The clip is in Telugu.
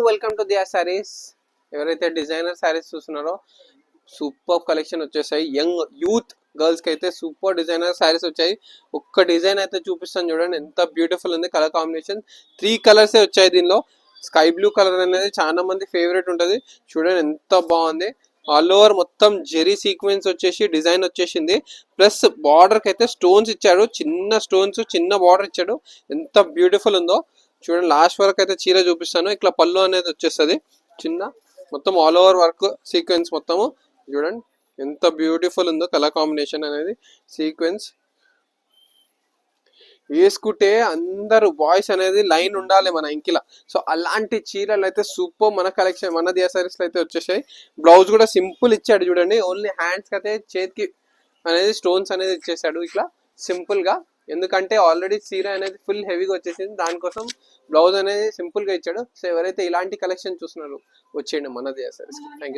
వెల్కమ్ టు దియా సారీస్. ఎవరైతే డిజైనర్ సారీస్ చూస్తున్నారో సూపర్ కలెక్షన్ వచ్చేసాయి. యంగ్ యూత్ గర్ల్స్ కి అయితే సూపర్ డిజైనర్ సారీస్ వచ్చాయి. ఒక్క డిజైన్ అయితే చూపిస్తాను చూడండి, ఎంత బ్యూటిఫుల్ ఉంది. కలర్ కాంబినేషన్ 3 కలర్స్ వచ్చాయి దీనిలో. స్కై బ్లూ కలర్ అనేది చాలా మంది ఫేవరెట్ ఉంటుంది. చూడండి ఎంత బాగుంది. ఆల్ ఓవర్ మొత్తం జెరీ సీక్వెన్స్ వచ్చేసి డిజైన్ వచ్చేసింది. ప్లస్ బార్డర్ కి అయితే స్టోన్స్ ఇచ్చాడు, చిన్న స్టోన్స్, చిన్న బార్డర్ ఇచ్చాడు. ఎంత బ్యూటిఫుల్ ఉందో చూడండి. లాస్ట్ వరకు అయితే చీర చూపిస్తాను. ఇట్లా పళ్ళు అనేది వచ్చేస్తుంది చిన్న, మొత్తం ఆల్ ఓవర్ వర్క్ సీక్వెన్స్ మొత్తము చూడండి ఎంత బ్యూటిఫుల్ ఉందో. కలర్ కాంబినేషన్ అనేది సీక్వెన్స్ వేసుకుంటే అందరు బాయ్స్ అనేది లైన్ ఉండాలి మన ఇంకిలా. సో అలాంటి చీరలు అయితే సూపర్ మన కలెక్షన్, మన దియా సారీస్ లో అయితే వచ్చేసాయి. బ్లౌజ్ కూడా సింపుల్ ఇచ్చాడు చూడండి. ఓన్లీ హ్యాండ్స్ కి అయితే చేతికి అనేది స్టోన్స్ అనేది ఇచ్చేసాడు ఇట్లా సింపుల్ గా. ఎందుకంటే ఆల్రెడీ చీర అనేది ఫుల్ హెవీగా వచ్చేసింది, దానికోసం బ్లౌజ్ అనేది సింపుల్ గా ఇచ్చాడు. సో ఎవరైతే ఇలాంటి కలెక్షన్ చూస్తున్నారు వచ్చేయండి మన దియా సారీస్. Thank you.